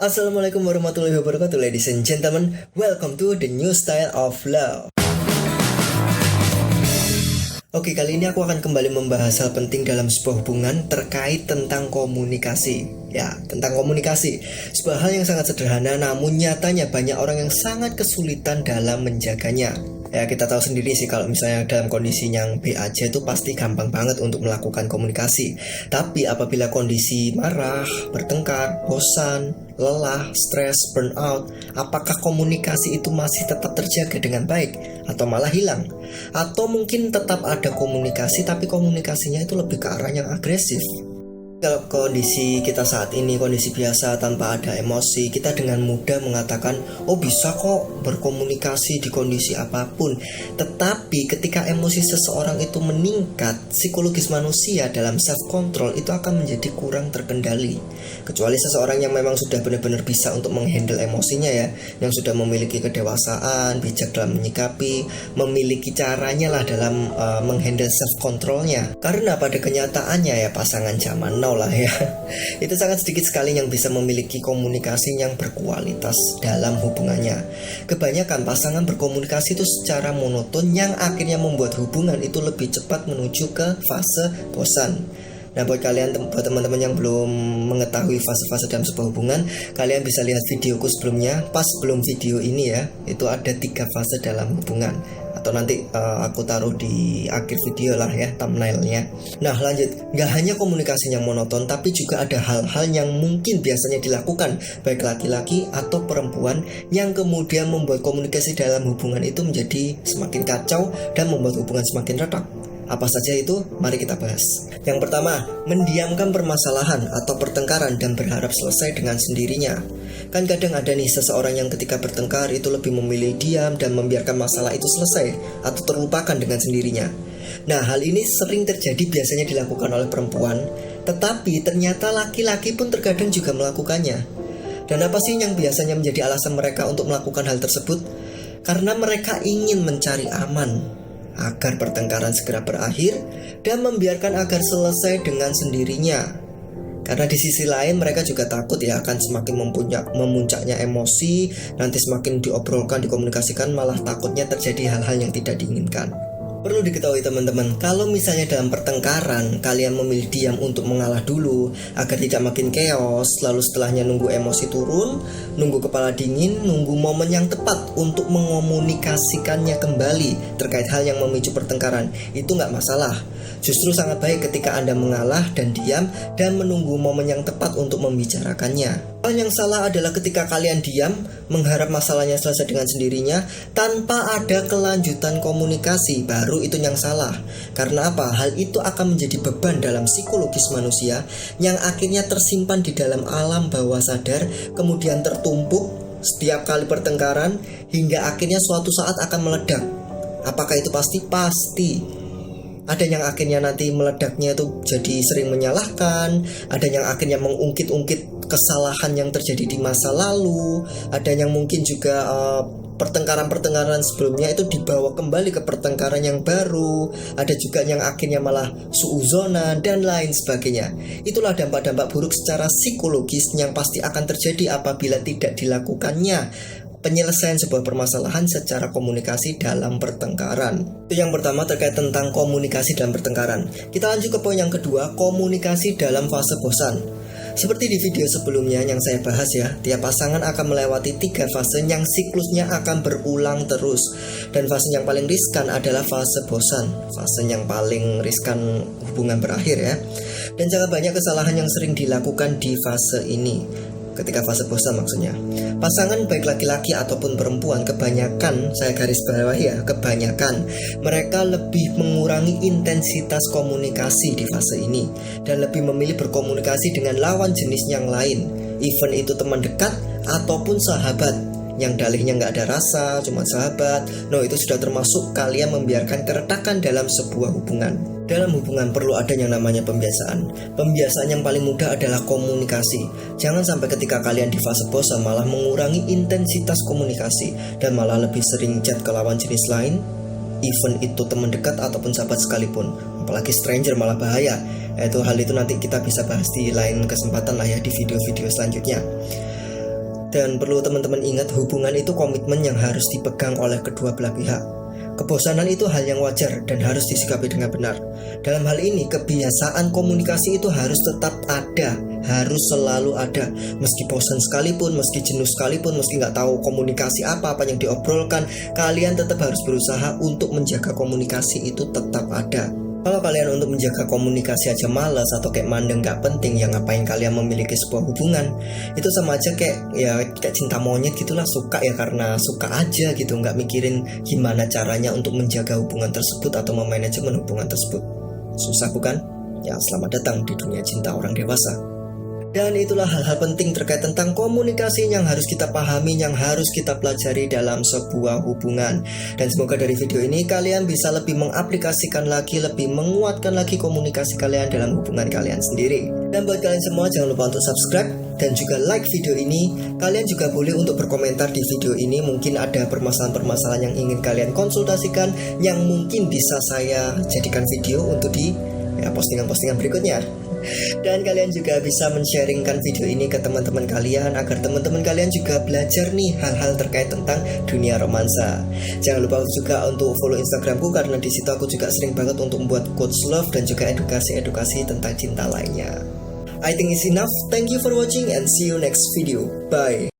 Assalamualaikum warahmatullahi wabarakatuh, ladies and gentlemen. Welcome to the new style of love. Oke, kali ini aku akan kembali membahas hal penting dalam sebuah hubungan terkait tentang komunikasi. Ya, tentang komunikasi. Sebuah hal yang sangat sederhana, namun nyatanya banyak orang yang sangat kesulitan dalam menjaganya. Ya, kita tahu sendiri sih kalau misalnya dalam kondisi yang B aja itu pasti gampang banget untuk melakukan komunikasi. Tapi apabila kondisi marah, bertengkar, bosan, lelah, stres, burnout, apakah komunikasi itu masih tetap terjaga dengan baik atau malah hilang? Atau mungkin tetap ada komunikasi tapi komunikasinya itu lebih ke arah yang agresif? Kalau kondisi kita saat ini kondisi biasa tanpa ada emosi, kita dengan mudah mengatakan, oh bisa kok berkomunikasi di kondisi apapun. Tetapi ketika emosi seseorang itu meningkat, psikologis manusia dalam self control itu akan menjadi kurang terkendali. Kecuali seseorang yang memang sudah benar-benar bisa untuk menghandle emosinya ya, yang sudah memiliki kedewasaan, bijak dalam menyikapi, memiliki caranya lah dalam menghandle self controlnya. Karena pada kenyataannya ya pasangan zaman now lah ya, itu sangat sedikit sekali yang bisa memiliki komunikasi yang berkualitas dalam hubungannya. Kebanyakan pasangan berkomunikasi itu secara monoton yang akhirnya membuat hubungan itu lebih cepat menuju ke fase bosan. Nah, buat teman-teman yang belum mengetahui fase-fase dalam sebuah hubungan, kalian bisa lihat videoku sebelumnya. Pas sebelum video ini ya, itu ada 3 fase dalam hubungan. Atau nanti aku taruh di akhir video lah ya, thumbnailnya. Nah lanjut, gak hanya komunikasi yang monoton, tapi juga ada hal-hal yang mungkin biasanya dilakukan baik laki-laki atau perempuan yang kemudian membuat komunikasi dalam hubungan itu menjadi semakin kacau dan membuat hubungan semakin retak. Apa saja itu? Mari kita bahas. Yang pertama, mendiamkan permasalahan atau pertengkaran dan berharap selesai dengan sendirinya. Kan kadang ada nih seseorang yang ketika bertengkar itu lebih memilih diam dan membiarkan masalah itu selesai atau terlupakan dengan sendirinya. Nah, hal ini sering terjadi biasanya dilakukan oleh perempuan, tetapi ternyata laki-laki pun terkadang juga melakukannya. Dan apa sih yang biasanya menjadi alasan mereka untuk melakukan hal tersebut? Karena mereka ingin mencari aman agar pertengkaran segera berakhir dan membiarkan agar selesai dengan sendirinya. Karena di sisi lain mereka juga takut ya akan semakin memuncaknya emosi, nanti semakin diobrolkan, dikomunikasikan, malah takutnya terjadi hal-hal yang tidak diinginkan. Perlu diketahui teman-teman, kalau misalnya dalam pertengkaran kalian memilih diam untuk mengalah dulu agar tidak makin chaos, lalu setelahnya nunggu emosi turun, nunggu kepala dingin, nunggu momen yang tepat untuk mengomunikasikannya kembali terkait hal yang memicu pertengkaran, itu nggak masalah. Justru sangat baik ketika Anda mengalah dan diam dan menunggu momen yang tepat untuk membicarakannya. Hal yang salah adalah ketika kalian diam, mengharap masalahnya selesai dengan sendirinya tanpa ada kelanjutan komunikasi, baru itu yang salah. Karena apa? Hal itu akan menjadi beban dalam psikologis manusia yang akhirnya tersimpan di dalam alam bawah sadar, kemudian tertumpuk setiap kali pertengkaran hingga akhirnya suatu saat akan meledak. Apakah itu pasti? Pasti. Ada yang akhirnya nanti meledaknya itu jadi sering menyalahkan, ada yang akhirnya mengungkit-ungkit kesalahan yang terjadi di masa lalu, ada yang mungkin juga pertengkaran-pertengkaran sebelumnya itu dibawa kembali ke pertengkaran yang baru, ada juga yang akhirnya malah suuzonan dan lain sebagainya. Itulah dampak-dampak buruk secara psikologis yang pasti akan terjadi apabila tidak dilakukannya penyelesaian sebuah permasalahan secara komunikasi dalam pertengkaran. Itu yang pertama terkait tentang komunikasi dalam pertengkaran. Kita lanjut ke poin yang kedua, komunikasi dalam fase bosan. Seperti di video sebelumnya yang saya bahas ya, tiap pasangan akan melewati 3 fase yang siklusnya akan berulang terus. Dan fase yang paling riskan adalah fase bosan, fase yang paling riskan hubungan berakhir ya. Dan sangat banyak kesalahan yang sering dilakukan di fase ini. Ketika fase bosan maksudnya, pasangan baik laki-laki ataupun perempuan kebanyakan, saya garis bawah ya, kebanyakan mereka lebih mengurangi intensitas komunikasi di fase ini dan lebih memilih berkomunikasi dengan lawan jenis yang lain, even itu teman dekat ataupun sahabat yang dalihnya nggak ada rasa, cuma sahabat. No, itu sudah termasuk kalian membiarkan keretakan dalam sebuah hubungan. Dalam hubungan perlu ada yang namanya pembiasaan. Pembiasaan yang paling mudah adalah komunikasi. Jangan sampai ketika kalian di fase bosan malah mengurangi intensitas komunikasi dan malah lebih sering chat ke lawan jenis lain, even itu teman dekat ataupun sahabat sekalipun. Apalagi stranger malah bahaya. Hal itu nanti kita bisa bahas di lain kesempatan lah ya, di video-video selanjutnya. Dan perlu teman-teman ingat, hubungan itu komitmen yang harus dipegang oleh kedua belah pihak. Kebosanan itu hal yang wajar dan harus disikapi dengan benar. Dalam hal ini, kebiasaan komunikasi itu harus tetap ada, harus selalu ada. Meski bosan sekalipun, meski jenuh sekalipun, meski nggak tahu komunikasi apa yang diobrolkan, kalian tetap harus berusaha untuk menjaga komunikasi itu tetap ada. Kalau kalian untuk menjaga komunikasi aja malas atau kayak mandang gak penting, ya ngapain kalian memiliki sebuah hubungan? Itu sama aja kayak cinta monyet gitulah, suka ya karena suka aja gitu, nggak mikirin gimana caranya untuk menjaga hubungan tersebut atau memanajemen hubungan tersebut. Susah bukan? Ya, selamat datang di dunia cinta orang dewasa. Dan itulah hal-hal penting terkait tentang komunikasi yang harus kita pahami, yang harus kita pelajari dalam sebuah hubungan. Dan semoga dari video ini kalian bisa lebih mengaplikasikan lagi, lebih menguatkan lagi komunikasi kalian dalam hubungan kalian sendiri. Dan buat kalian semua, jangan lupa untuk subscribe dan juga like video ini. Kalian juga boleh untuk berkomentar di video ini. Mungkin ada permasalahan-permasalahan yang ingin kalian konsultasikan, yang mungkin bisa saya jadikan video untuk di postingan-postingan berikutnya. Dan kalian juga bisa men-sharingkan video ini ke teman-teman kalian, agar teman-teman kalian juga belajar nih hal-hal terkait tentang dunia romansa. Jangan lupa juga untuk follow Instagramku, karena di situ aku juga sering banget untuk membuat quotes love dan juga edukasi-edukasi tentang cinta lainnya. I think it's enough. Thank you for watching and see you next video. Bye.